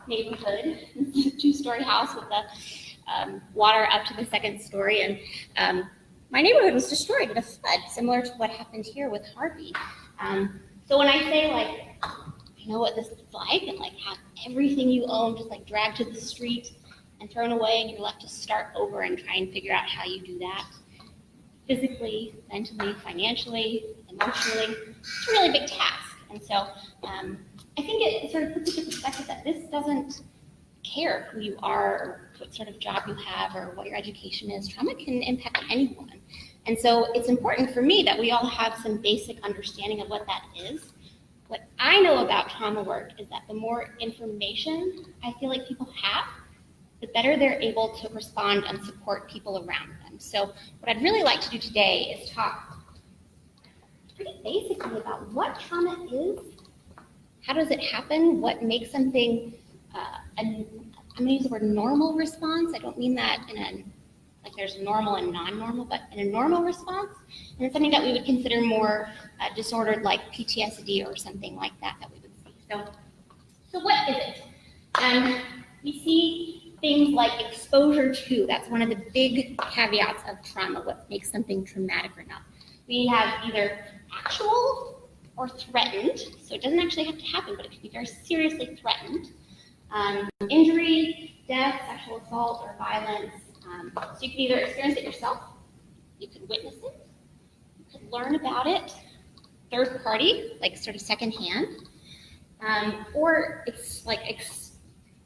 neighborhood. It's a two-story house with the water up to the second story, and my neighborhood was destroyed in a flood, similar to what happened here with Harvey. So when I say, like, I know what this is like, and like have everything you own just like dragged to the street and thrown away, and you're left to start over and try and figure out how you do that physically, mentally, financially, emotionally. It's a really big task. And so I think it sort of puts into perspective that this doesn't care who you are or what sort of job you have or what your education is. Trauma can impact anyone. And so it's important for me that we all have some basic understanding of what that is. What I know about trauma work is that the more information I feel like people have, the better they're able to respond and support people around them. So what I'd really like to do today is talk pretty basically about what trauma is, how does it happen, what makes something, I'm going to use the word normal response. I don't mean that in a, like there's normal and non-normal, but in a normal response, and it's something that we would consider more disordered, like PTSD or something like that we would see. So what is it? We see things like exposure to, that's one of the big caveats of trauma, what makes something traumatic or not. We have either actual or threatened, so it doesn't actually have to happen, but it can be very seriously threatened. Injury, death, sexual assault, or violence. So you can either experience it yourself, you could witness it, you could learn about it, third party, like sort of secondhand, or it's like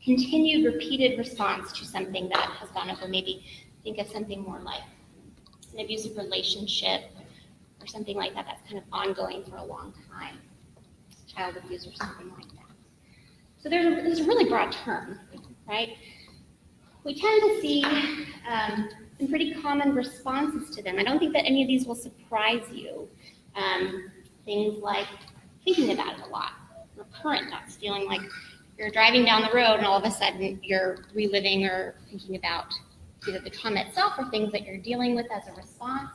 continued repeated response to something that has gone over. Maybe think of something more like an abusive relationship or something like that that's kind of ongoing for a long time, child abuse or something like that. So there's a really broad term, right? We tend to see some pretty common responses to them. I don't think that any of these will surprise you. Things like thinking about it a lot, recurrent thoughts, feeling like you're driving down the road and all of a sudden you're reliving or thinking about either the trauma itself or things that you're dealing with as a response.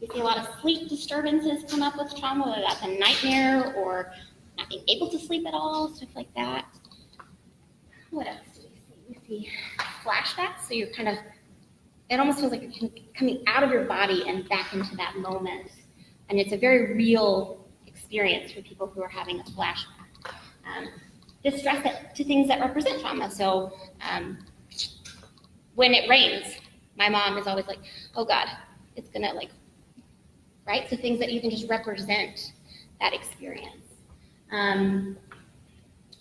We see a lot of sleep disturbances come up with trauma, whether that's a nightmare or not being able to sleep at all, stuff like that. What else do we see? We see flashbacks, so you're kind of, it almost feels like you're coming out of your body and back into that moment. And it's a very real experience for people who are having a flashback. Distress to things that represent trauma. So when it rains, my mom is always like, oh God, it's gonna like, right? So things that even just represent that experience.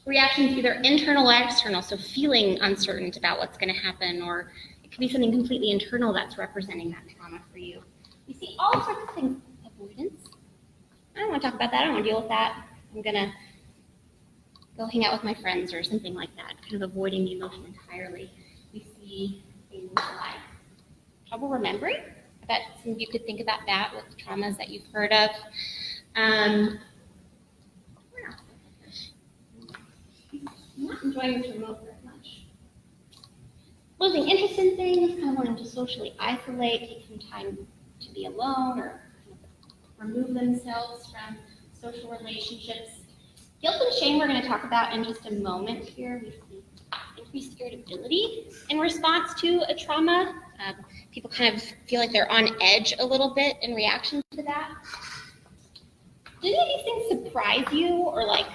Reactions either internal or external, so feeling uncertain about what's gonna happen, or it could be something completely internal that's representing that trauma for you. You see all sorts of things. Avoidance. I don't wanna talk about that, I don't wanna deal with that. I'm gonna go hang out with my friends or something like that, kind of avoiding the emotion entirely. We see things like trouble remembering. I bet some of you could think about that with traumas that you've heard of. I'm not enjoying this remote very much. Losing interest in things, kind of wanting to socially isolate, take some time to be alone, or remove themselves from social relationships. Guilt and shame we're going to talk about in just a moment here. We see increased irritability in response to a trauma. People kind of feel like they're on edge a little bit in reaction to that. Do any of these things surprise you, or like,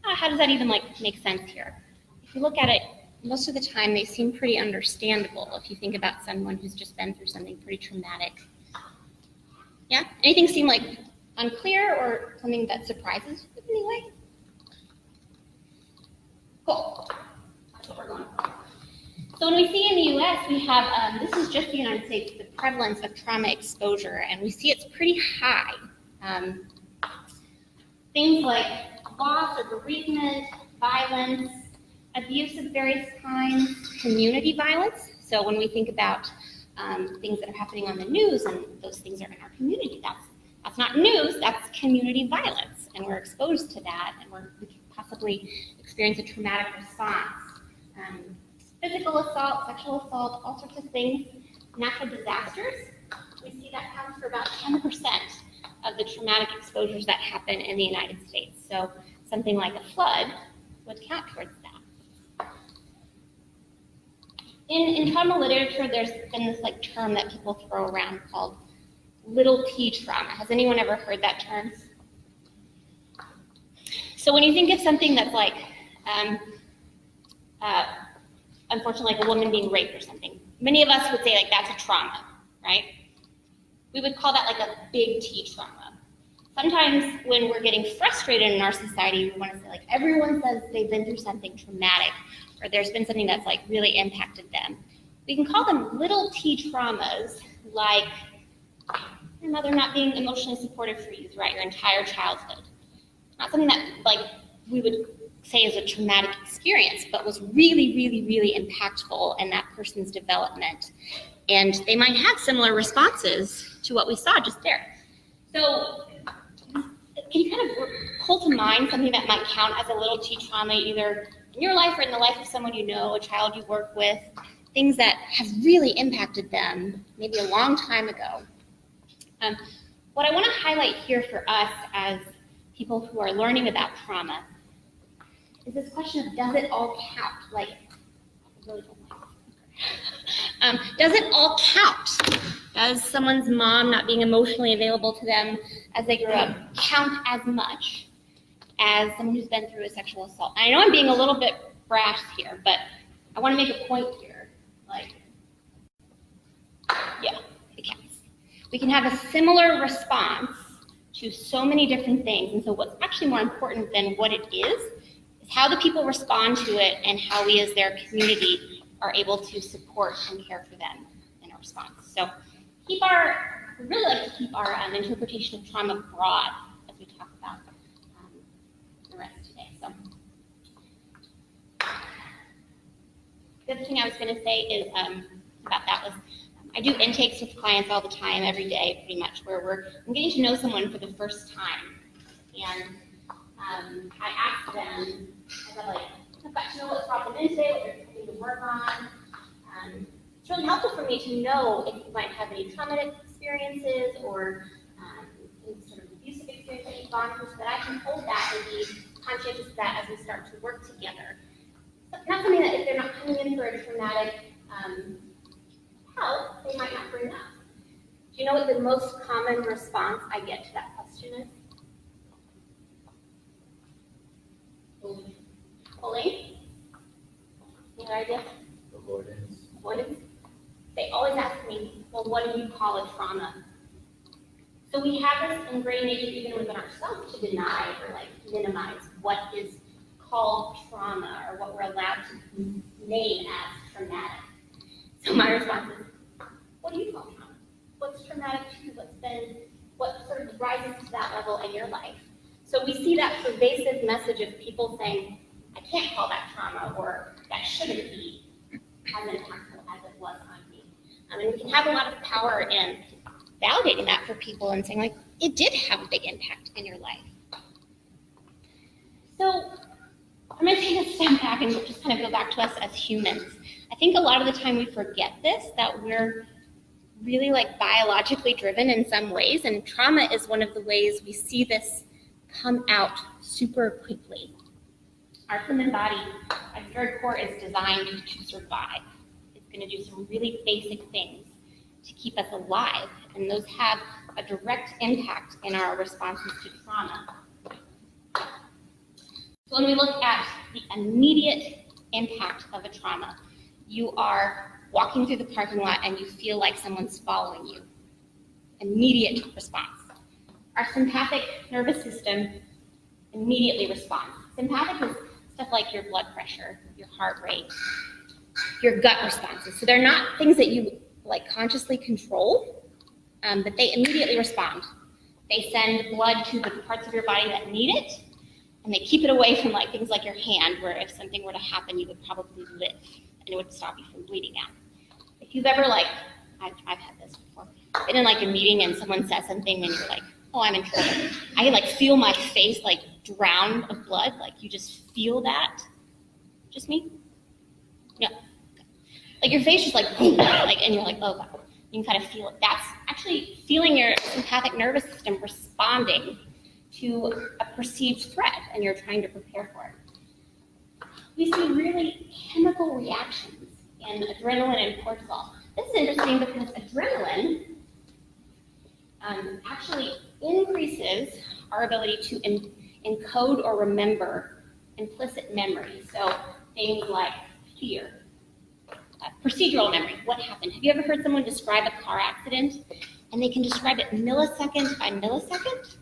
how does that even like make sense here? If you look at it, most of the time they seem pretty understandable if you think about someone who's just been through something pretty traumatic. Yeah? Anything seem like unclear or something that surprises you in any way? Cool. That's what we're going for. So when we see in the US, we have, this is just the United States, the prevalence of trauma exposure, and we see it's pretty high. Things like loss or bereavement, violence, abuse of various kinds, community violence. So when we think about things that are happening on the news and those things are in our community, that's not news, that's community violence, and we're exposed to that, and we could possibly experience a traumatic response. Physical assault, sexual assault, all sorts of things. Natural disasters, we see that counts for about 10% of the traumatic exposures that happen in the United States. So something like a flood would count towards that. In trauma literature, there's been this like term that people throw around called little t trauma. Has anyone ever heard that term? So when you think of something that's like, unfortunately, like a woman being raped or something, many of us would say like that's a trauma, right? We would call that like a big T trauma. Sometimes when we're getting frustrated in our society, we want to say like everyone says they've been through something traumatic or there's been something that's like really impacted them. We can call them little T traumas, like your mother not being emotionally supportive for you throughout your entire childhood. Not something that like we would say is a traumatic experience, but was really, really, really impactful in that person's development. And they might have similar responses to what we saw just there. So can you kind of pull to mind something that might count as a little T trauma, either in your life or in the life of someone you know, a child you work with, things that have really impacted them maybe a long time ago? What I want to highlight here for us as people who are learning about trauma is this question of, does it all count? Like, I really don't like it. Does it all count? Does someone's mom not being emotionally available to them as they grew up count as much as someone who's been through a sexual assault? And I know I'm being a little bit brash here, but I want to make a point here. Like, yeah, it counts. We can have a similar response to so many different things. And so what's actually more important than what it is how the people respond to it and how we as their community are able to support and care for them in a response. So we really like to keep our interpretation of trauma broad as we talk about the rest today. So the other thing I was going to say is about that was I do intakes with clients all the time, every day, pretty much, where I'm getting to know someone for the first time. And I ask them, I've got to know what problem is it, what they're trying to work on. It's really helpful for me to know if you might have any traumatic experiences or any sort of abusive experience that you've gone through, so that I can hold that and be conscientious of that as we start to work together. So not something that if they're not coming in for a traumatic help, they might not bring up. Do you know what the most common response I get to that question is? Bullying? Any other idea? Avoidance. They always ask me, well, what do you call a trauma? So we have this ingrained nature even within ourselves to deny or like minimize what is called trauma or what we're allowed to name as traumatic. So my response is, what do you call trauma? What's traumatic to you? What sort of rises to that level in your life? So we see that pervasive message of people saying, I can't call that trauma, or that shouldn't be as impactful as it was on me. And we can have a lot of power in validating that for people and saying, like, it did have a big impact in your life. So I'm going to take a step back and just kind of go back to us as humans. I think a lot of the time we forget this, that we're really like biologically driven in some ways, and trauma is one of the ways we see this come out super quickly. Our human body, at its very core, is designed to survive. It's going to do some really basic things to keep us alive, and those have a direct impact in our responses to trauma. So when we look at the immediate impact of a trauma, you are walking through the parking lot and you feel like someone's following you. Immediate response. Our sympathetic nervous system immediately responds. Sympathetic is stuff like your blood pressure, your heart rate, your gut responses. So they're not things that you like consciously control, but they immediately respond. They send blood to the parts of your body that need it, and they keep it away from like things like your hand, where if something were to happen, you would probably live, and it would stop you from bleeding out. If you've ever I've had this before, been in like a meeting and someone says something and you're like, oh, I'm in trouble. I can like feel my face like drown of blood, like you just feel that. Just me? No. Like your face just like, boom, like, and you're like, oh God. You can kind of feel it. That's actually feeling your sympathetic nervous system responding to a perceived threat, and you're trying to prepare for it. we see really chemical reactions in adrenaline and cortisol. This is interesting because adrenaline actually increases our ability to encode or remember implicit memory. So things like fear, procedural memory, what happened. Have you ever heard someone describe a car accident and they can describe it millisecond by millisecond?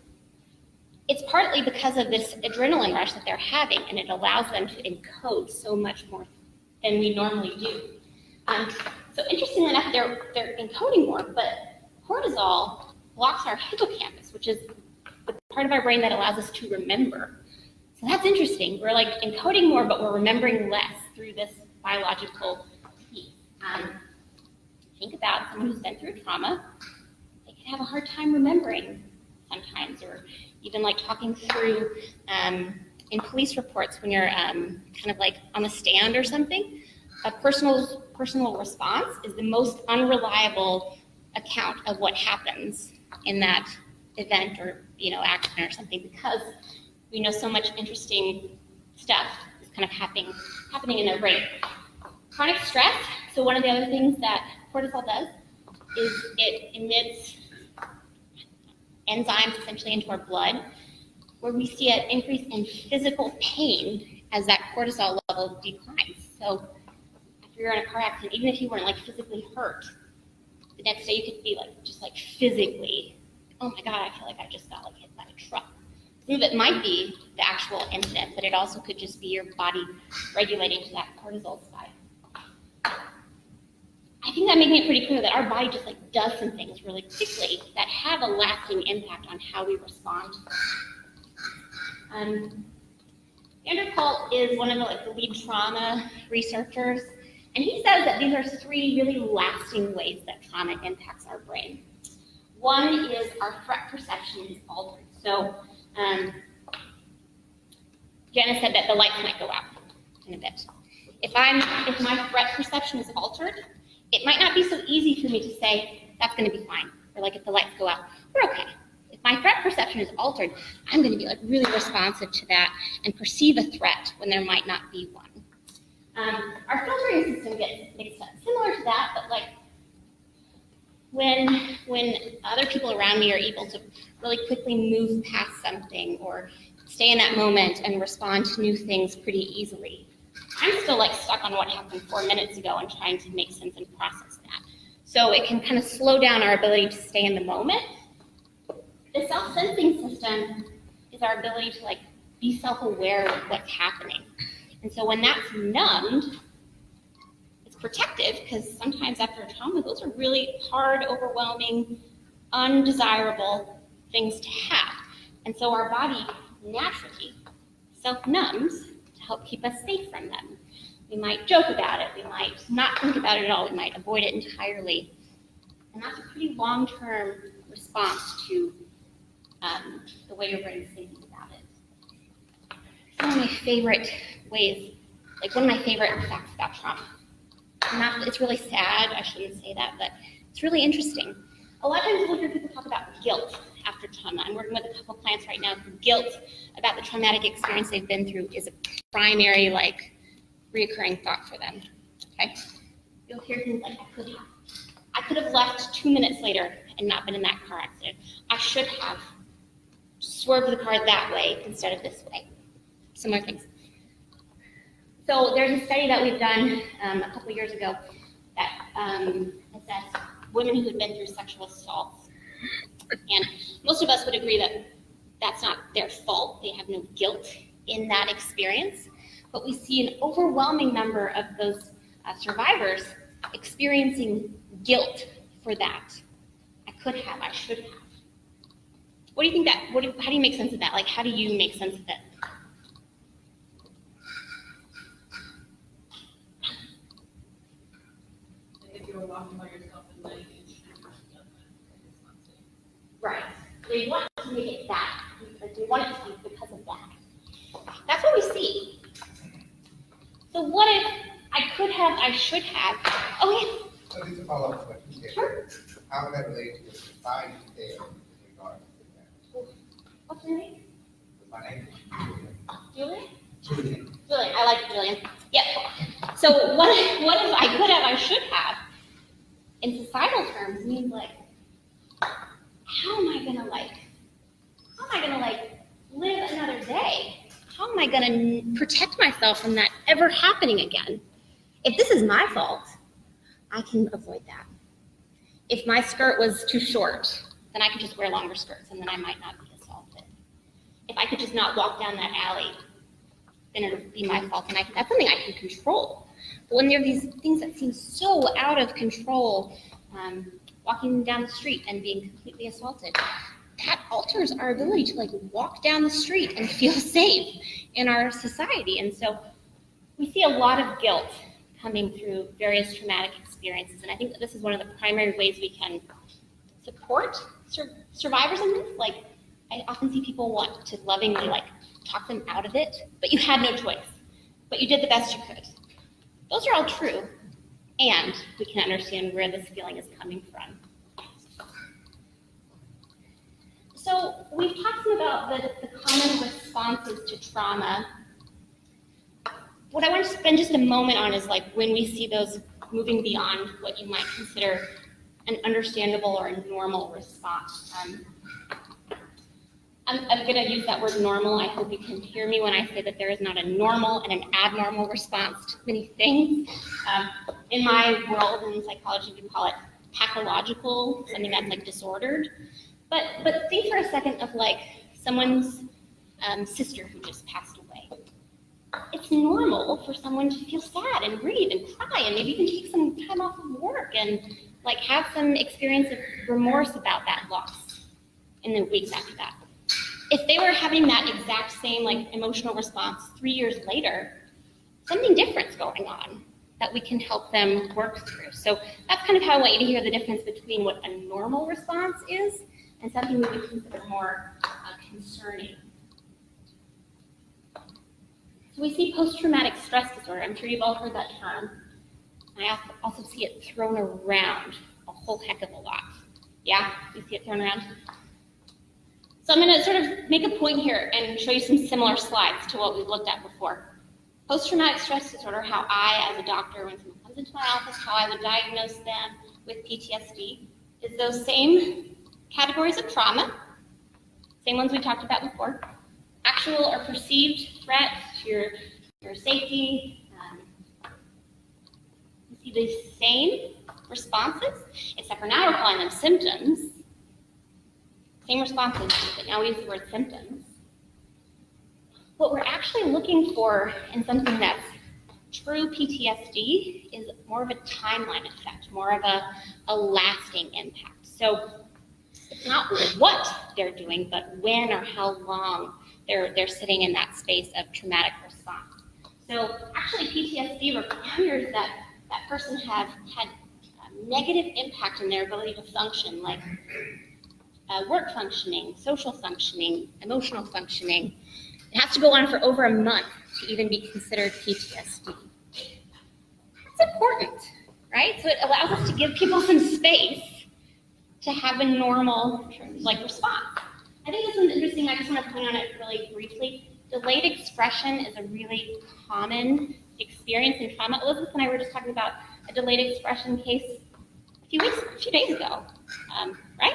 It's partly because of this adrenaline rush that they're having, and it allows them to encode so much more than we normally do. So interestingly enough, they're encoding more, but cortisol blocks our hippocampus, which is the part of our brain that allows us to remember. So that's interesting. We're like encoding more, but we're remembering less through this biological piece. Think about someone who's been through trauma. They can have a hard time remembering sometimes, or even like talking through in police reports when you're kind of like on the stand or something. A personal response is the most unreliable account of what happens in that event or accident or something, because we know so much interesting stuff is kind of happening in their brain. Chronic stress. So one of the other things that cortisol does is it emits enzymes essentially into our blood, where we see an increase in physical pain as that cortisol level declines. So if you're in a car accident, even if you weren't like physically hurt, the next day you could be like just like physically, oh my God, I feel like I just got like hit by a truck. Some of it might be the actual incident, but it also could just be your body regulating to that cortisol spike. I think that making it pretty clear that our body just like does some things really quickly that have a lasting impact on how we respond. Vanderpool is one of the lead trauma researchers, and he says that these are 3 really lasting ways that trauma impacts our brain. One is our threat perception is altered. So Janice said that the lights might go out in a bit. If my threat perception is altered, it might not be so easy for me to say, that's going to be fine. Or like if the lights go out, we're okay. If my threat perception is altered, I'm going to be like really responsive to that and perceive a threat when there might not be one. Our filtering system gets mixed up. Similar to that, but like when other people around me are able to really quickly move past something or stay in that moment and respond to new things pretty easily, I'm still like stuck on what happened 4 minutes ago and trying to make sense and process that. So it can kind of slow down our ability to stay in the moment. The self-sensing system is our ability to like be self-aware of what's happening. And so when that's numbed, it's protective, because sometimes after a trauma, those are really hard, overwhelming, undesirable things to have. And so our body naturally self-numbs to help keep us safe from them. We might joke about it, we might not think about it at all, we might avoid it entirely. And that's a pretty long-term response to the way your brain is thinking about it. One of my favorite ways, like one of my favorite facts about trauma. It's really sad, I shouldn't say that, but it's really interesting. A lot of times we'll hear people talk about guilt after trauma. I'm working with a couple clients right now who guilt about the traumatic experience they've been through is a primary, like, reoccurring thought for them. Okay? You'll hear things like, I could have left 2 minutes later and not been in that car accident. I should have swerved the car that way instead of this way. Similar things. So there's a study that we've done a couple years ago that assessed women who had been through sexual assaults. And most of us would agree that that's not their fault. They have no guilt in that experience. But we see an overwhelming number of those survivors experiencing guilt for that. I could have, I should have. What do you think how do you make sense of that? Like, how do you make sense of it? If you were walking by yourself at night and you should have done that, it's not safe. Right. So you want to make it that. You want it to be because of that. That's what we see. So what if I could have, I should have? Oh, yeah. So just a follow-up question. Sure. How would that relate to the society there in regards to that? What's your name? My name is Julie? Julian. Brilliant. I like it, Jillian. Yep. So what if I could have, I should have, in societal terms, means like, how am I gonna live another day? How am I gonna protect myself from that ever happening again? If this is my fault, I can avoid that. If my skirt was too short, then I could just wear longer skirts and then I might not be assaulted. If I could just not walk down that alley, then it would be my fault, and that's something I can control. But when there are these things that seem so out of control, walking down the street and being completely assaulted, that alters our ability to walk down the street and feel safe in our society. And so we see a lot of guilt coming through various traumatic experiences, and I think that this is one of the primary ways we can support survivors in this. I often see people want to lovingly talk them out of it, but you had no choice. But you did the best you could. Those are all true, and we can understand where this feeling is coming from. So we've talked about the common responses to trauma. What I want to spend just a moment on is when we see those moving beyond what you might consider an understandable or a normal response. I'm going to use that word normal. I hope you can hear me when I say that there is not a normal and an abnormal response to many things. In my world in psychology, we call it pathological, something that's disordered. But think for a second of someone's sister who just passed away. It's normal for someone to feel sad and grieve and cry, and maybe even take some time off of work and have some experience of remorse about that loss in the weeks after that. If they were having that exact same emotional response 3 years later, something different's going on that we can help them work through. So that's kind of how I want you to hear the difference between what a normal response is and something we would consider more concerning. So we see post-traumatic stress disorder. I'm sure you've all heard that term. I also see it thrown around a whole heck of a lot. Yeah, you see it thrown around? So I'm going to sort of make a point here and show you some similar slides to what we've looked at before. Post-traumatic stress disorder, how I, as a doctor, when someone comes into my office, how I would diagnose them with PTSD, is those same categories of trauma, same ones we talked about before, actual or perceived threats to your safety. You see these same responses, except for now we're calling them symptoms. Same responses, but now we use the word symptoms. What we're actually looking for in something that's true PTSD is more of a timeline effect, more of a lasting impact. So it's not what they're doing, but when or how long they're sitting in that space of traumatic response. So actually PTSD requires that person have had a negative impact in their ability to function, like work functioning, social functioning, emotional functioning. It has to go on for over a month to even be considered PTSD. That's important, right? So it allows us to give people some space to have a normal response. I think this one's interesting. I just want to point on it really briefly. Delayed expression is a really common experience in trauma. Elizabeth and I were just talking about a delayed expression case a few days ago, right?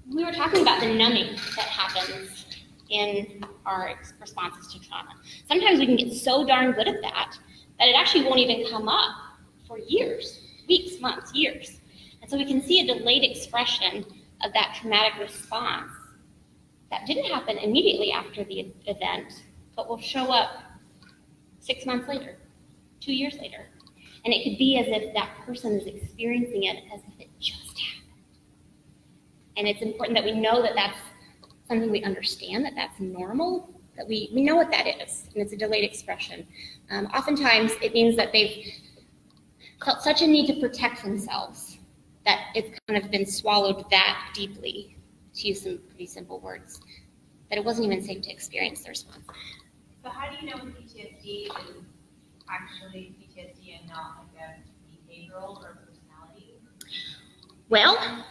We were talking about the numbing that happens in our responses to trauma. Sometimes we can get so darn good at that it actually won't even come up for years, weeks, months, years. And so we can see a delayed expression of that traumatic response that didn't happen immediately after the event, but will show up 6 months later, 2 years later. And it could be as if that person is experiencing it as if it just happened. And it's important that we know that that's something we understand, that that's normal, that we know what that is, and it's a delayed expression. Oftentimes, it means that they've felt such a need to protect themselves that it's kind of been swallowed that deeply, to use some pretty simple words, that it wasn't even safe to experience the response. So how do you know if PTSD is actually PTSD and not a behavioral or personality? Well,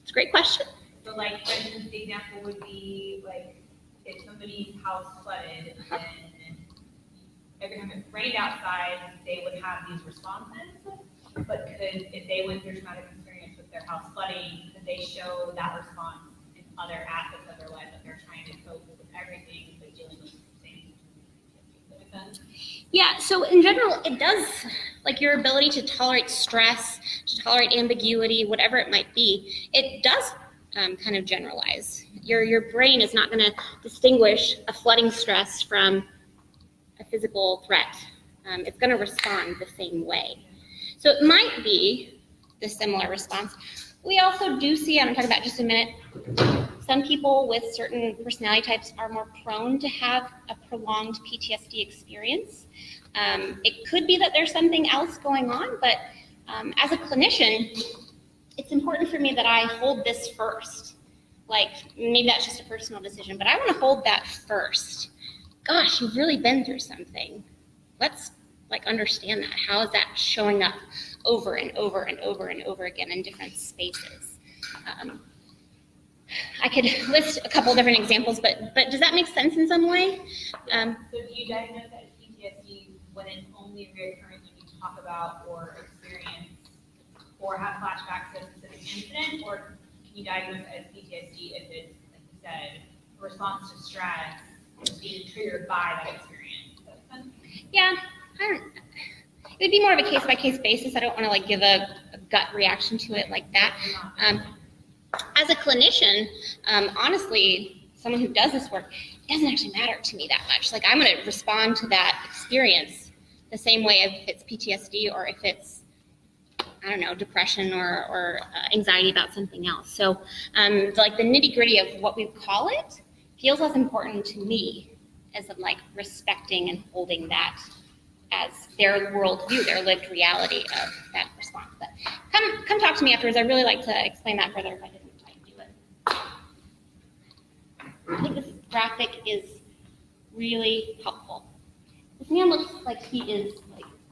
it's a great question. So for instance, the example would be if somebody's house flooded and rained outside, they would have these responses, but if they went through traumatic experience with their house flooding, could they show that response in other aspects of their life that they're trying to cope with everything, but dealing with things? Does that make sense? Yeah, so in general, it does, like your ability to tolerate stress, to tolerate ambiguity, whatever it might be, it does kind of generalize. Your brain is not going to distinguish a flooding stress from a physical threat. It's going to respond the same way. So it might be the similar response. We also do see, I'm going to talk about just a minute, some people with certain personality types are more prone to have a prolonged PTSD experience. It could be that there's something else going on, but as a clinician, it's important for me that I hold this first. Like, maybe that's just a personal decision, but I want to hold that first. Gosh, you've really been through something. Let's understand that. How is that showing up over and over and over and over again in different spaces? I could list a couple different examples, but does that make sense in some way? So do you diagnose that as PTSD when it's only reoccurring when you talk about or experience or have flashbacks to a specific incident, or can you diagnose it as PTSD if it's, like you said, a response to stress being triggered by that experience? Does that make sense? Yeah, it would be more of a case-by-case basis. I don't want to give a gut reaction to it like that. As a clinician, honestly, someone who does this work, it doesn't actually matter to me that much. Like, I'm going to respond to that experience the same way if it's PTSD or if it's, I don't know, depression or anxiety about something else. So, like the nitty-gritty of what we call it feels less important to me as I'm respecting and holding that as their worldview, their lived reality of that response. But come talk to me afterwards. I'd really like to explain that further if I didn't try to do it. I think this graphic is really helpful. This man looks like he is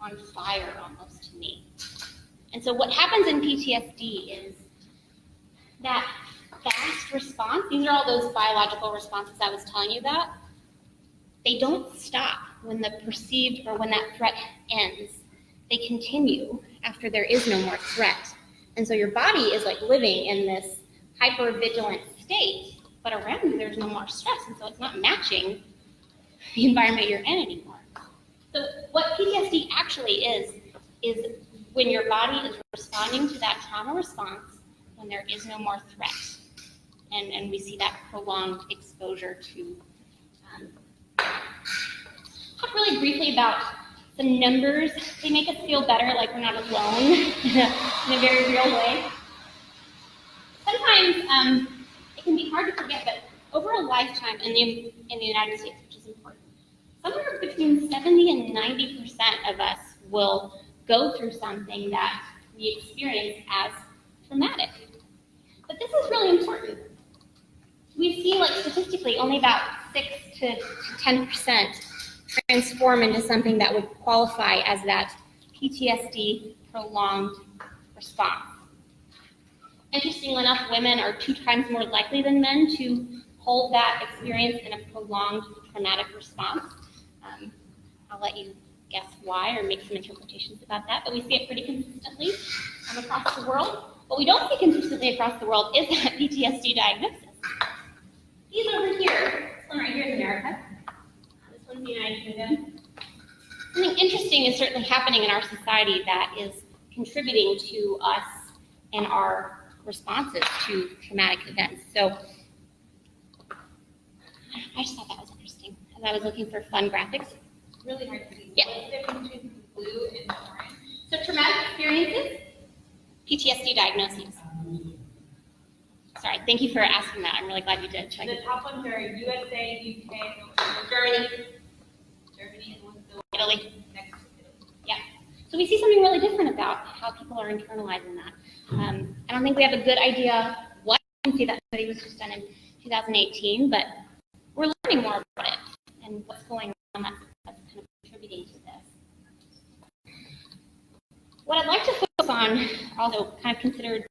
on fire almost to me. And so what happens in PTSD is that fast response, these are all those biological responses I was telling you about, they don't stop when the perceived or when that threat ends. They continue after there is no more threat. And so your body is living in this hyper-vigilant state, but around you there's no more stress, and so it's not matching the environment you're in anymore. So what PTSD actually is when your body is responding to that trauma response when there is no more threat. And we see that prolonged exposure to talk really briefly about some numbers. They make us feel better, like we're not alone in a very real way. Sometimes it can be hard to forget, but over a lifetime in the United States, which is important, somewhere between 70 and 90% of us will go through something that we experience as traumatic. But this is really important. We see, statistically, only about 6 to 10% transform into something that would qualify as that PTSD prolonged response. Interestingly enough, women are 2 times more likely than men to hold that experience in a prolonged traumatic response. I'll let you guess why or make some interpretations about that, but we see it pretty consistently across the world. What we don't see consistently across the world is that PTSD diagnosis. These over here, this one right here is America. This one's the United Kingdom. Something interesting is certainly happening in our society that is contributing to us and our responses to traumatic events. So I just thought that was interesting as I was looking for fun graphics. It's really hard to see. Yeah. What's the difference between the blue and the orange? So traumatic experiences, PTSD diagnoses. Sorry, thank you for asking that. I'm really glad you did. The top ones are USA, UK, Germany, Germany, and one's the Italy. next to Italy. Yeah. So we see something really different about how people are internalizing that. I don't think we have a good idea what. You can see that study was just done in 2018, but we're learning more about it and what's going on that's kind of contributing to this. What I'd like to focus on, also kind of considering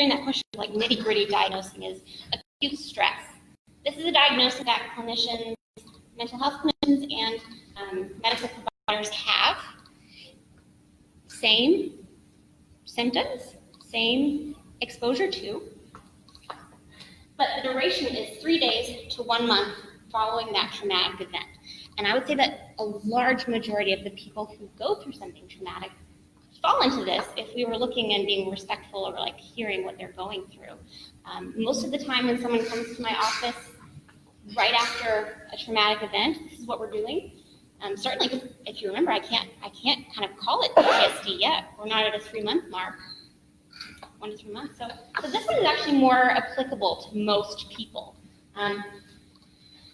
that question of nitty-gritty diagnosing, is acute stress. This is a diagnosis that clinicians, mental health clinicians, and medical daughters have same symptoms, same exposure to, but the duration is 3 days to 1 month following that traumatic event. And I would say that a large majority of the people who go through something traumatic fall into this if we were looking and being respectful or like hearing what they're going through. Most of the time when someone comes to my office right after a traumatic event, this is what we're doing. Certainly, if you remember, I can't kind of call it PTSD yet. We're not at a 3-month mark, 1 to 3 months. So this one is actually more applicable to most people.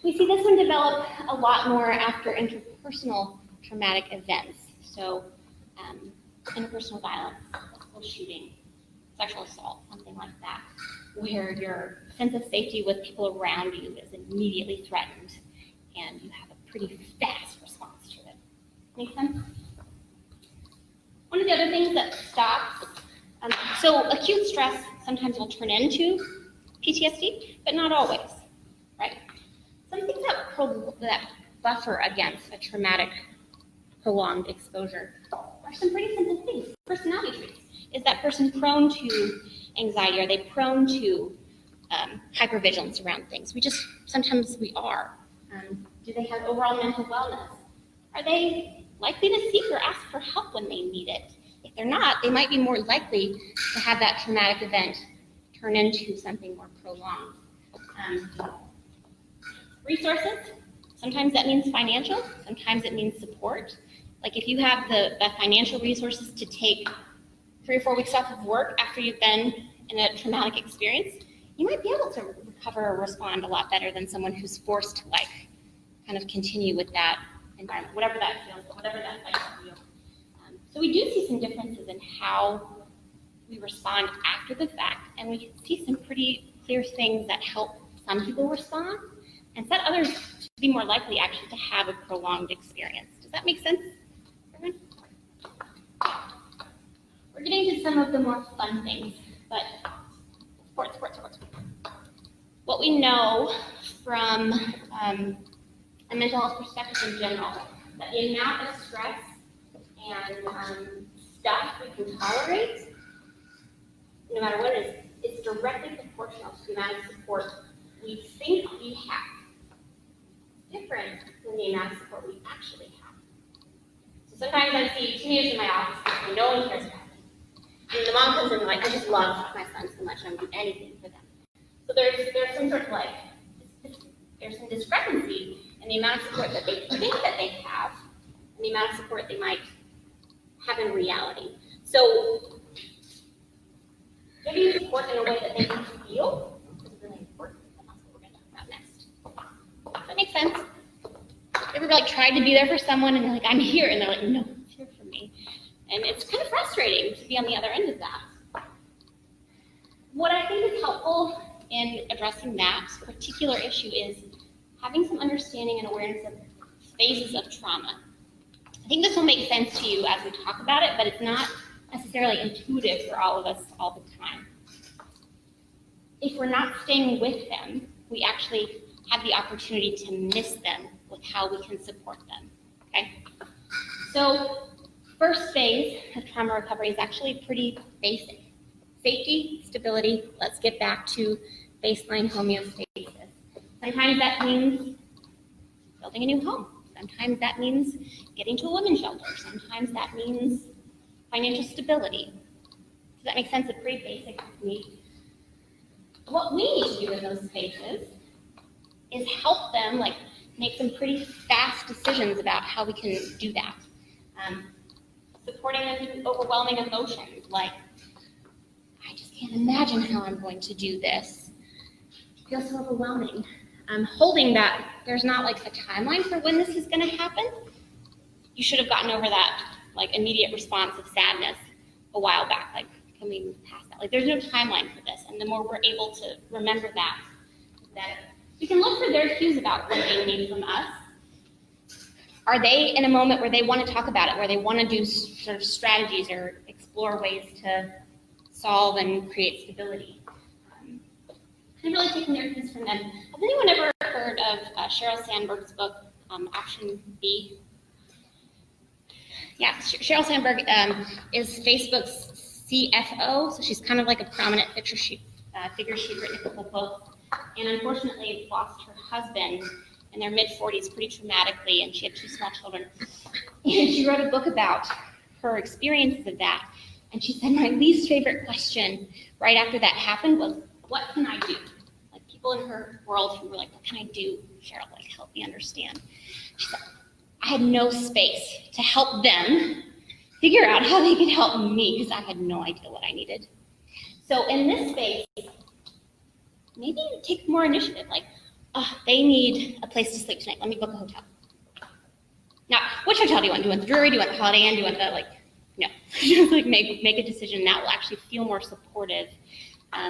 We see this one develop a lot more after interpersonal traumatic events. So interpersonal violence, physical shooting, sexual assault, something like that, where your sense of safety with people around you is immediately threatened and you have a pretty fast response to it. Make sense? One of the other things that stops, so acute stress sometimes will turn into PTSD, but not always, right? Some things that buffer against a traumatic, prolonged exposure are some pretty simple things. Personality traits. Is that person prone to anxiety? Are they prone to hypervigilance around things? Sometimes we are. Do they have overall mental wellness? Are they likely to seek or ask for help when they need it? If they're not, they might be more likely to have that traumatic event turn into something more prolonged. Resources, sometimes that means financial, sometimes it means support. Like if you have the financial resources to take 3 or 4 weeks off of work after you've been in a traumatic experience, you might be able to recover or respond a lot better than someone who's forced to kind of continue with that environment, whatever that feels, whatever that like to you. So we do see some differences in how we respond after the fact, and we can see some pretty clear things that help some people respond and set others to be more likely actually to have a prolonged experience. Does that make sense, everyone? We're getting to some of the more fun things, but sports. What we know from a mental health perspective in general, that the amount of stress and stuff we can tolerate, no matter what it is, is directly proportional to the amount of support we think we have. Different than the amount of support we actually have. So sometimes I see teenagers in my office and no one cares about them. And the mom comes in and like, I just love my son so much, I would do anything for them. So there's some sort of there's some discrepancy in the amount of support that they think that they have and the amount of support they might have in reality. So giving support in a way that they can feel is really important, and that's what we're going to talk about next. Does that make sense? Ever tried to be there for someone and they're like, I'm here, and they're like, no one's here for me. And it's kind of frustrating to be on the other end of that. What I think is helpful in addressing that particular issue is having some understanding and awareness of phases of trauma. I think this will make sense to you as we talk about it, but it's not necessarily intuitive for all of us all the time. If we're not staying with them, we actually have the opportunity to miss them with how we can support them, okay? So first phase of trauma recovery is actually pretty basic. Safety, stability, let's get back to baseline homeostasis. Sometimes that means building a new home. Sometimes that means getting to a women's shelter. Sometimes that means financial stability. Does that make sense? It's pretty basic need. What we need to do in those spaces is help them make some pretty fast decisions about how we can do that. Supporting them through overwhelming emotions, like, I just can't imagine how I'm going to do this. It feels so overwhelming. Holding that there's not a timeline for when this is going to happen. You should have gotten over that immediate response of sadness a while back. Can we move past that? There's no timeline for this. And the more we're able to remember that we can look for their cues about what they need from us. Are they in a moment where they want to talk about it, where they want to do sort of strategies or explore ways to solve and create stability? And really taking their cues from them. Has anyone ever heard of Sheryl Sandberg's book, Option B? Yeah, Sheryl Sandberg is Facebook's CFO, so she's kind of like a prominent figure. She's written a couple of books, and unfortunately lost her husband in their mid-40s pretty traumatically, and she had 2 small children. And she wrote a book about her experiences of that, and she said, my least favorite question right after that happened was, what can I do? Like, people in her world who were like, what can I do, Sheryl, like, help me understand. She said, I had no space to help them figure out how they could help me because I had no idea what I needed. So in this space, maybe take more initiative. Like, they need a place to sleep tonight. Let me book a hotel. Now, which hotel do you want? Do you want the Drury? Do you want the Holiday Inn? Do you want the, like, no. Just like make a decision that will actually feel more supportive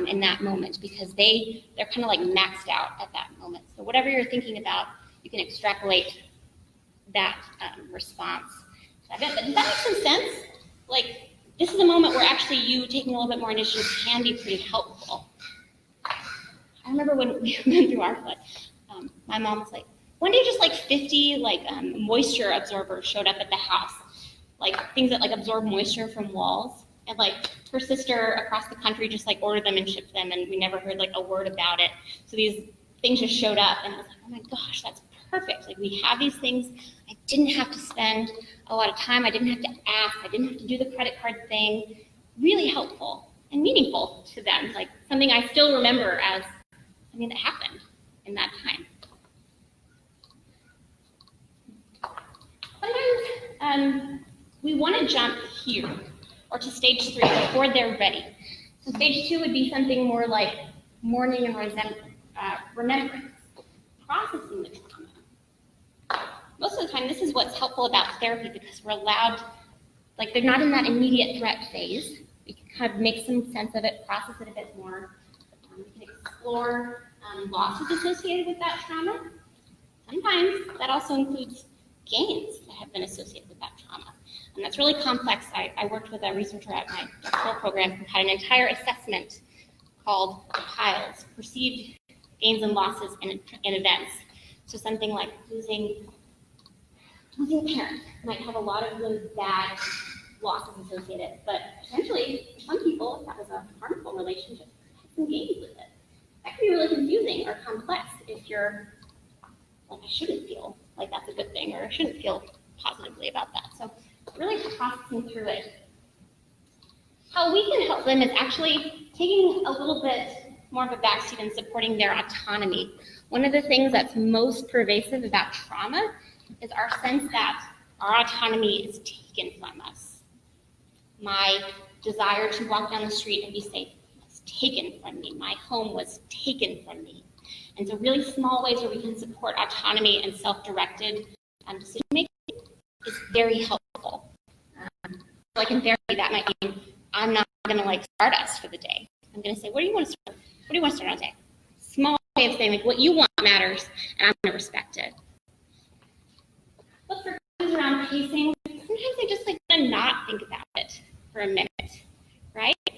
in that moment because they're kind of like maxed out at that moment. So whatever you're thinking about, you can extrapolate that response. But does that make some sense? Like, this is a moment where actually you taking a little bit more initiative can be pretty helpful. I remember when we went through our flood, my mom was like, one day just like 50 moisture absorbers showed up at the house, like things that like absorb moisture from walls. And like her sister across the country just like ordered them and shipped them, and we never heard like a word about it. So these things just showed up, and I was like, oh my gosh, that's perfect. Like, we have these things. I didn't have to spend a lot of time. I didn't have to ask. I didn't have to do the credit card thing. Really helpful and meaningful to them. Like, something I still remember as something that happened in that time. Sometimes we want to jump here or to stage 3 before they're ready. So stage 2 would be something more like mourning and remembrance, processing the trauma. Most of the time, this is what's helpful about therapy because we're allowed, like, they're not in that immediate threat phase. We can kind of make some sense of it, process it a bit more. We can explore losses associated with that trauma. Sometimes that also includes gains that have been associated with that trauma. And that's really complex. I worked with a researcher at my doctoral program who had an entire assessment called PILES, Perceived Gains and Losses in Events. So something like losing a parent might have a lot of really bad losses associated, but potentially for some people, if that was a harmful relationship, have some gains with it. That can be really confusing or complex if you're like, I shouldn't feel like that's a good thing, or I shouldn't feel positively about that. So really processing through it. How we can help them is actually taking a little bit more of a backseat and supporting their autonomy. One of the things that's most pervasive about trauma is our sense that our autonomy is taken from us. My desire to walk down the street and be safe was taken from me. My home was taken from me. And so really small ways where we can support autonomy and self-directed decision making is very helpful. Like in therapy, that might mean I'm not going to like start us for the day. I'm going to say, what do you want to start? What do you want to start on today? Small way of saying like what you want matters, and I'm going to respect it. Look for clues around pacing. Sometimes I just like want to not think about it for a minute, right? I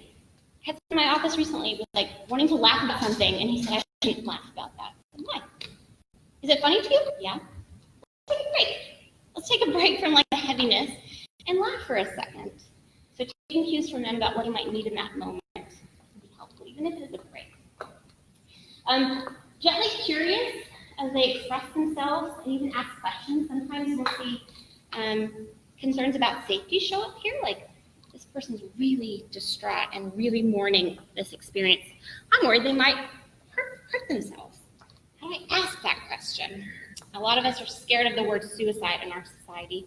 had someone in my office recently was like wanting to laugh about something, and he said I shouldn't laugh about that. Why? Is it funny to you? Yeah. Let's take a break. Let's take a break from like the heaviness and laugh for a second. So taking cues from them about what you might need in that moment can be helpful, even if it is a break. Gently curious as they express themselves and even ask questions. Sometimes we'll see concerns about safety show up here, like this person's really distraught and really mourning this experience. I'm worried they might hurt themselves. How do I ask that question? A lot of us are scared of the word suicide in our society.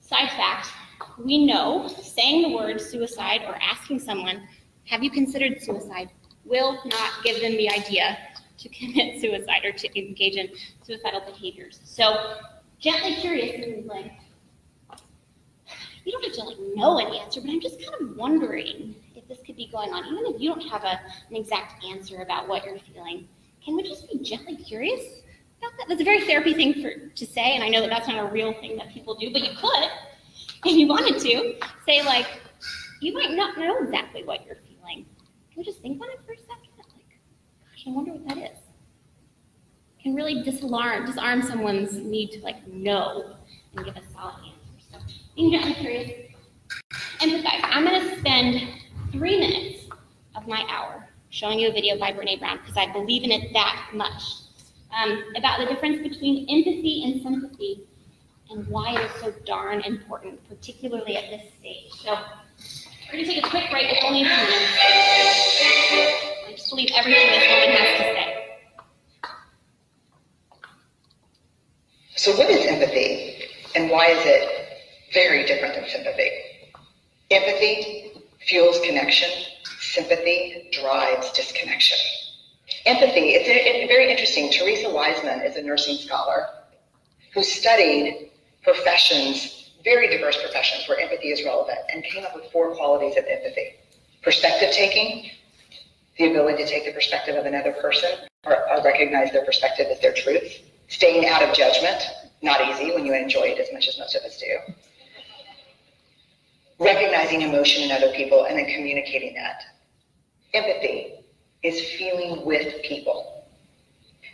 Side fact, we know saying the word suicide or asking someone, have you considered suicide, will not give them the idea to commit suicide or to engage in suicidal behaviors. So gently curious is like, you don't have to like know an answer, but I'm just kind of wondering if this could be going on. Even if you don't have an exact answer about what you're feeling, can we just be gently curious about that? That's a very therapy thing to say, and I know that that's not a real thing that people do, but you could, if you wanted to, say like, you might not know exactly what you're feeling. Can we just think on it for a second? Like, gosh, I wonder what that is. Can really disarm someone's need to like know and give us solid answers. being gently curious, empathize. I'm going to spend 3 minutes of my hour showing you a video by Brene Brown because I believe in it that much, about the difference between empathy and sympathy and why it is so darn important, particularly at this stage. So we're going to take a quick break. It's only a few minutes. I just believe everything this woman has to say. So what is empathy, and why is it very different than sympathy? Empathy fuels connection. Sympathy drives disconnection. Empathy, it's very interesting. Teresa Wiseman is a nursing scholar who studied professions, very diverse professions where empathy is relevant, and came up with 4 qualities of empathy. Perspective taking, the ability to take the perspective of another person or recognize their perspective as their truth. Staying out of judgment, not easy when you enjoy it as much as most of us do. Recognizing emotion in other people and then communicating that. Empathy is feeling with people.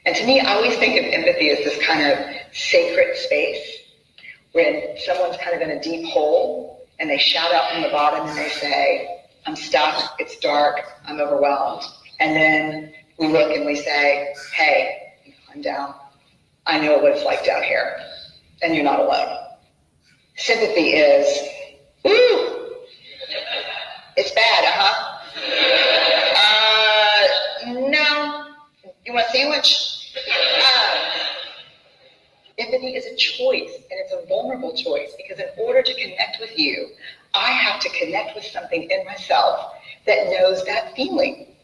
And to me, I always think of empathy as this kind of sacred space when someone's kind of in a deep hole and they shout out from the bottom and they say, I'm stuck, it's dark, I'm overwhelmed. And then we look and we say, hey, I'm down. I know what it's like down here, and you're not alone. Sympathy is, woo, it's bad, no, you want a sandwich? Empathy is a choice, and it's a vulnerable choice, because in order to connect with you, I have to connect with something in myself that knows that feeling.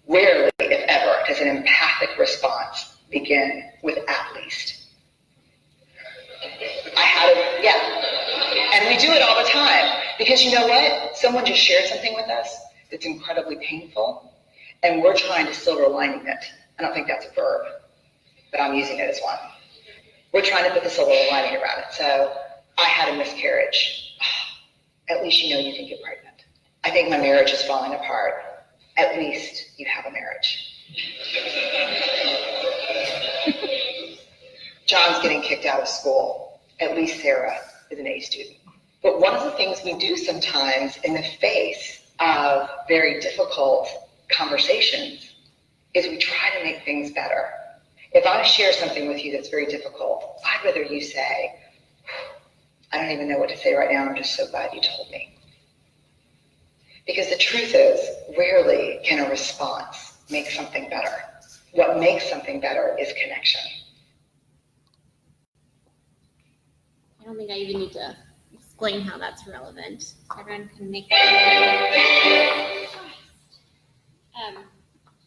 Rarely, if ever, does an empathic response begin with at least. And we do it all the time, because you know what? Someone just shared something with us that's incredibly painful, and we're trying to silver lining it. I don't think that's a verb, but I'm using it as one. We're trying to put the silver lining around it. So, I had a miscarriage. At least you know you can get pregnant. I think my marriage is falling apart. At least you have a marriage. John's getting kicked out of school. At least Sarah is an A student. But one of the things we do sometimes in the face of very difficult conversations is we try to make things better. If I share something with you that's very difficult, I'd rather you say, I don't even know what to say right now, I'm just so glad you told me. Because the truth is, rarely can a response make something better. What makes something better is connection. I don't think I even need to explain how that's relevant. Everyone can make that.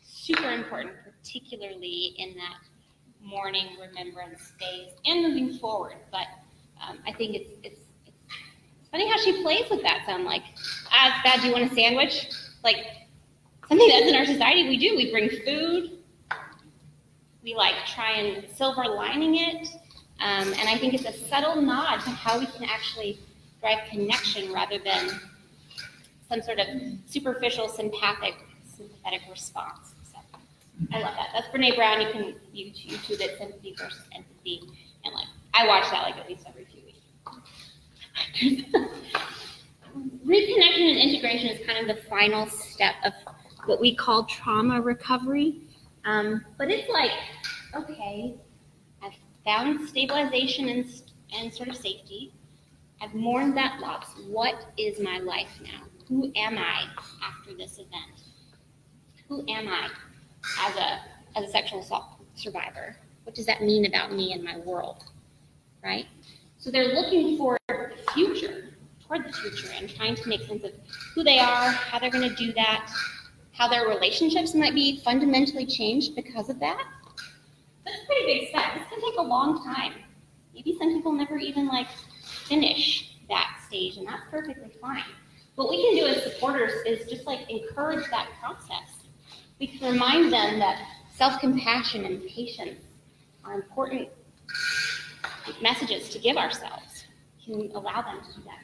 Super important, particularly in that mourning remembrance phase and moving forward. But I think it's funny how she plays with that sound. Like, it's bad, do you want a sandwich? Like, something that's in our society we do. We bring food. We try and silver lining it. And I think it's a subtle nod to how we can actually drive connection rather than some sort of superficial sympathetic response. So I love that. That's Brene Brown. You can YouTube it, sympathy versus empathy. And I watch that at least every few weeks. Reconnection and integration is kind of the final step of what we call trauma recovery. But it's okay, I've found stabilization and sort of safety. I've mourned that loss. What is my life now? Who am I after this event? Who am I as a sexual assault survivor? What does that mean about me and my world, right? So they're looking for the future, toward the future, and trying to make sense of who they are, how they're going to do that, how their relationships might be fundamentally changed because of that. That's a pretty big step. This can take a long time. Maybe some people never even finish that stage, and that's perfectly fine. What we can do as supporters is just encourage that process. We can remind them that self-compassion and patience are important messages to give ourselves. We can allow them to do that.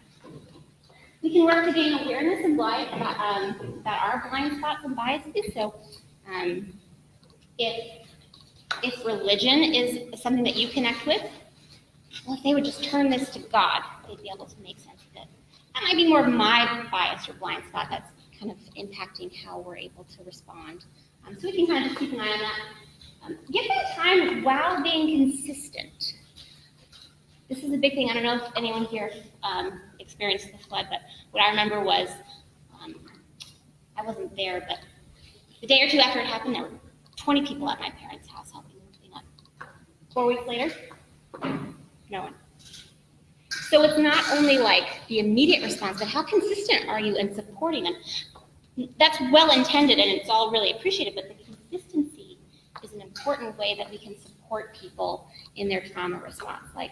We can work to gain awareness and that our blind spots and biases. So if religion is something that you connect with, well, if they would just turn this to God, they'd be able to make sense of it. That might be more of my bias or blind spot that's kind of impacting how we're able to respond. So we can kind of just keep an eye on that. Give them time while being consistent. This is a big thing. I don't know if anyone here experienced the flood, but what I remember was, I wasn't there, but the day or two after it happened, there were 20 people at my parents' house helping them clean up. 4 weeks later, no one. So it's not only like the immediate response, but how consistent are you in supporting them? That's well intended and it's all really appreciated, but the consistency is an important way that we can support people in their trauma response. Like,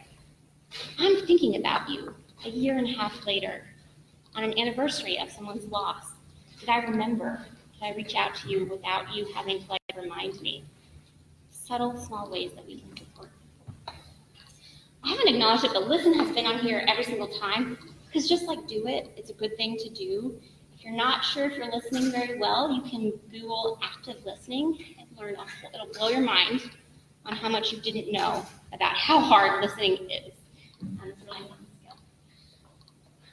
I'm thinking about you a year and a half later on an anniversary of someone's loss. Did I remember? Did I reach out to you without you having to remind me? Subtle, small ways that we can support people. I haven't acknowledged it, but listen has been on here every single time, because just like do it, it's a good thing to do. If you're not sure if you're listening very well, you can Google active listening and learn. It'll blow your mind on how much you didn't know about how hard listening is. It's a really fun skill.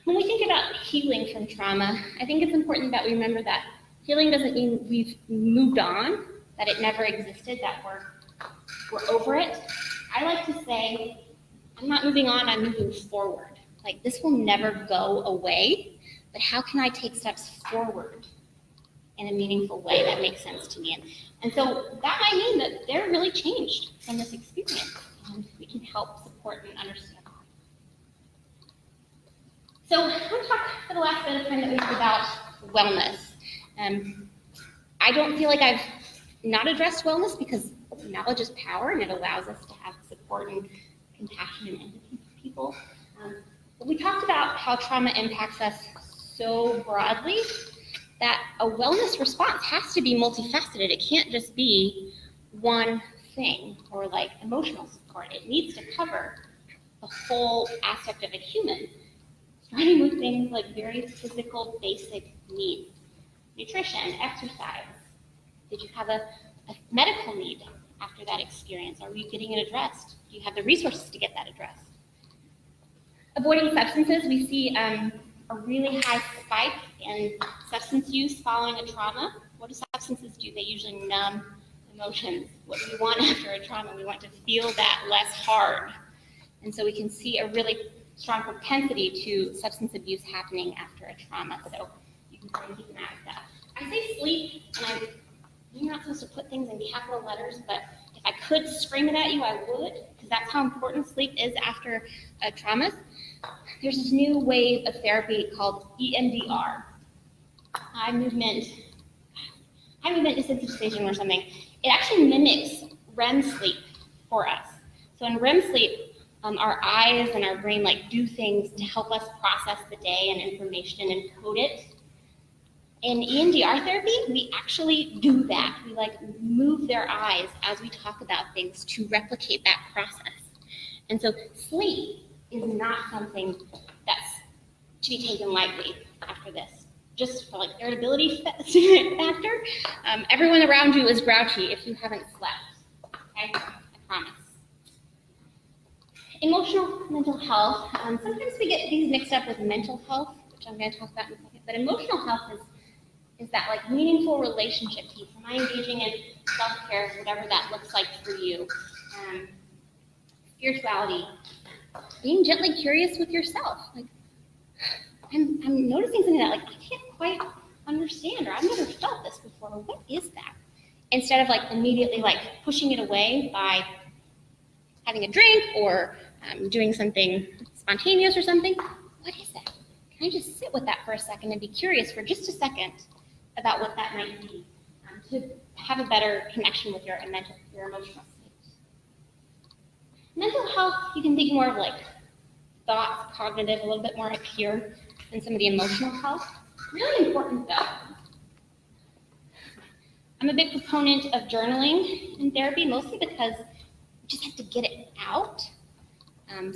When we think about healing from trauma, I think it's important that we remember that healing doesn't mean we've moved on, that it never existed, that we're over it. I like to say, I'm not moving on, I'm moving forward. Like, this will never go away, but how can I take steps forward in a meaningful way that makes sense to me? And so that might mean that they're really changed from this experience, and we can help support and understand. So I'm going to talk for the last bit of time that we have about wellness. I don't feel like I've not addressed wellness because knowledge is power and it allows us to have support and compassion and empathy for people. But we talked about how trauma impacts us so broadly that a wellness response has to be multifaceted. It can't just be one thing or like emotional support. It needs to cover the whole aspect of a human, starting with things like very physical, basic needs. Nutrition, exercise. Did you have a medical need after that experience? Are you getting it addressed? Do you have the resources to get that addressed? Avoiding substances, we see a really high spike in substance use following a trauma. What do substances do? They usually numb emotions. What do we want after a trauma? We want to feel that less hard. And so we can see a really strong propensity to substance abuse happening after a trauma. So you can try and keep an eye on that. I say sleep, and you're not supposed to put things in capital letters, but if I could scream it at you, I would, because that's how important sleep is after a trauma. There's this new wave of therapy called EMDR, eye movement desensitization or something. It actually mimics REM sleep for us. So in REM sleep, our eyes and our brain do things to help us process the day and information and code it. In EMDR therapy, we actually do that. We move their eyes as we talk about things to replicate that process. And so sleep is not something that's to be taken lightly after this. Just for irritability factor, everyone around you is grouchy if you haven't slept. Okay, I promise. Emotional, mental health. Sometimes we get these mixed up with mental health, which I'm going to talk about in a second. But emotional health is that meaningful relationship piece. Am I engaging in self-care, whatever that looks like for you? Spirituality. Being gently curious with yourself. I'm noticing something that I can't quite understand, or I've never felt this before. What is that? Instead of immediately pushing it away by having a drink or doing something spontaneous or something. What is that? Can I just sit with that for a second and be curious for just a second about what that might be, to have a better connection with your emotional state. Mental health, you can think more of thoughts, cognitive, a little bit more up here than some of the emotional health. Really important though. I'm a big proponent of journaling in therapy, mostly because you just have to get it out.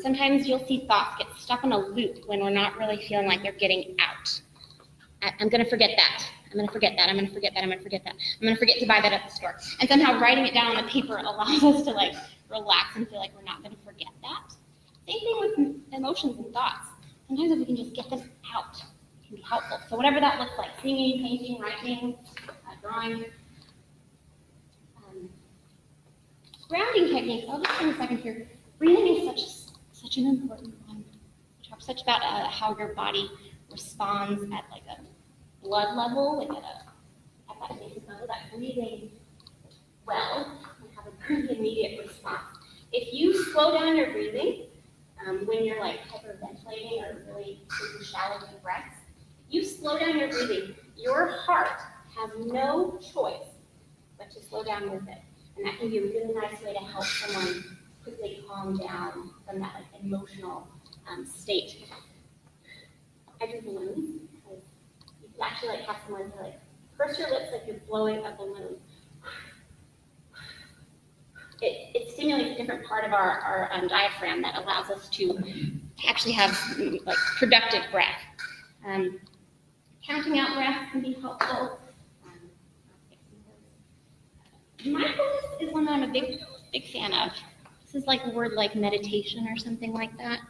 Sometimes you'll see thoughts get stuck in a loop when we're not really feeling like they're getting out. I'm going to forget that. I'm going to forget that. I'm going to forget that. I'm going to forget that. I'm going to forget to buy that at the store. And somehow writing it down on the paper allows us to relax and feel like we're not going to forget that. Same thing with emotions and thoughts. Sometimes if we can just get them out, it can be helpful. So whatever that looks like, singing, painting, writing, drawing. Grounding techniques, I'll just spend a second here. Breathing is such an important one. We talk such about how your body responds at like a blood level, like at that basic level, that breathing well will have a pretty immediate response. If you slow down your breathing, when you're like hyperventilating or really taking shallow deep breaths, you slow down your breathing, your heart has no choice but to slow down with it. And that can be a really nice way to help someone quickly calm down from that like emotional state. I do balloons because you can actually like have someone to like purse your lips like you're blowing a balloon. It stimulates a different part of our diaphragm that allows us to actually have like productive breath. Counting out breath can be helpful. Mindfulness is one that I'm a big fan of. This is like a word like meditation or something like that.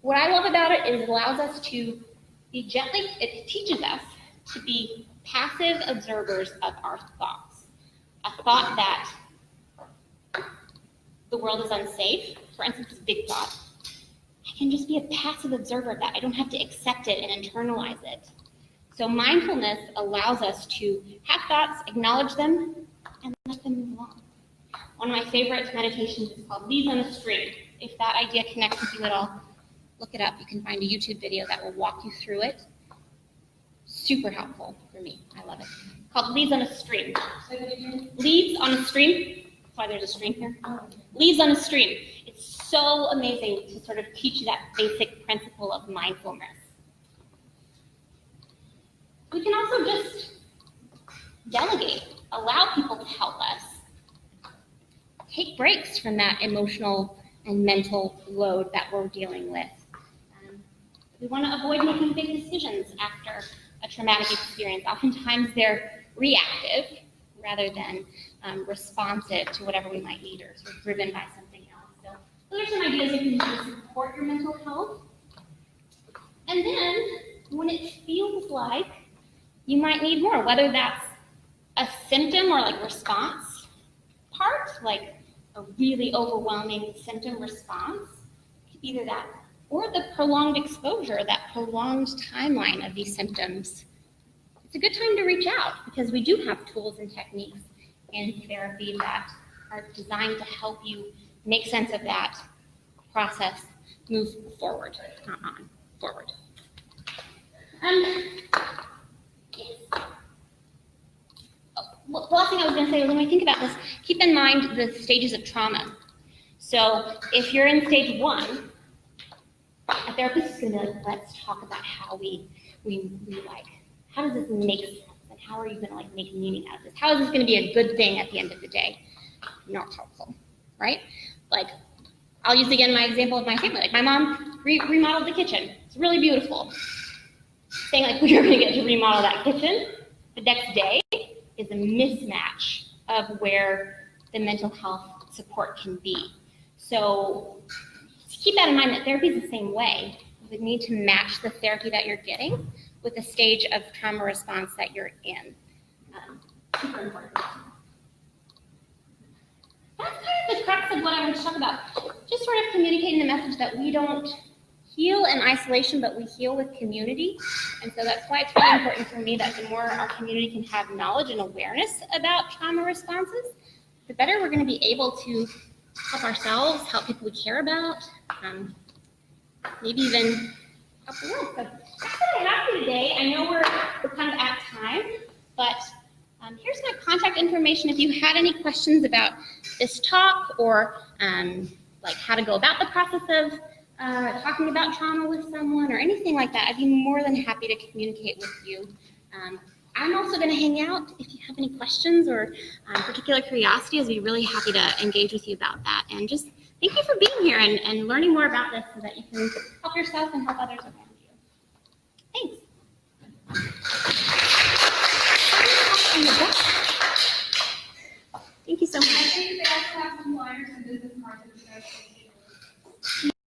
What I love about it is it allows us to be gently, it teaches us to be passive observers of our thoughts. A thought that the world is unsafe, for instance, is a big thought. I can just be a passive observer of that. I don't have to accept it and internalize it. So mindfulness allows us to have thoughts, acknowledge them, and let them move on. One of my favorite meditations is called Leaves on a Stream. If that idea connects with you at all, look it up. You can find a YouTube video that will walk you through it. Super helpful for me. I love it. Called Leaves on a Stream. Leaves on a Stream. That's why there's a stream here. Leaves on a Stream. It's so amazing to sort of teach you that basic principle of mindfulness. We can also just delegate, allow people to help us. Take breaks from that emotional and mental load that we're dealing with. We want to avoid making big decisions after a traumatic experience. Oftentimes they're reactive rather than responsive to whatever we might need or sort of driven by something else. So those are some ideas you can use to support your mental health. And then when it feels like you might need more, whether that's a symptom or like response part, like a really overwhelming symptom response, it could be either that or the prolonged exposure, that prolonged timeline of these symptoms. It's a good time to reach out because we do have tools and techniques in therapy that are designed to help you make sense of that process, move forward, not on, forward. Yes. The last thing I was going to say is when we think about this, keep in mind the stages of trauma. So if you're in stage 1, a therapist is going to be like, let's talk about how we like, how does this make sense? And how are you going to like make meaning out of this? How is this going to be a good thing at the end of the day? Not helpful, right? Like, I'll use again my example of my family. Like my mom remodeled the kitchen. It's really beautiful. Saying like we are going to get to remodel that kitchen the next day is a mismatch of where the mental health support can be. So keep that in mind that therapy is the same way. You would need to match the therapy that you're getting with the stage of trauma response that you're in. Super important. That's kind of the crux of what I want to talk about. Just sort of communicating the message that we don't heal in isolation, but we heal with community. And so that's why it's really important for me that the more our community can have knowledge and awareness about trauma responses, the better we're going to be able to help ourselves, help people we care about, maybe even help the world. So that's what I have for today. I know we're kind of at time, but here's my contact information. If you had any questions about this talk or like how to go about the process of talking about trauma with someone or anything like that, I'd be more than happy to communicate with you. I'm also going to hang out. If you have any questions or particular curiosity, I'd be really happy to engage with you about that. And just thank you for being here and learning more about this so that you can help yourself and help others around you. Thanks. Thank you so much. I think they also have some flyers and business cards and stuff.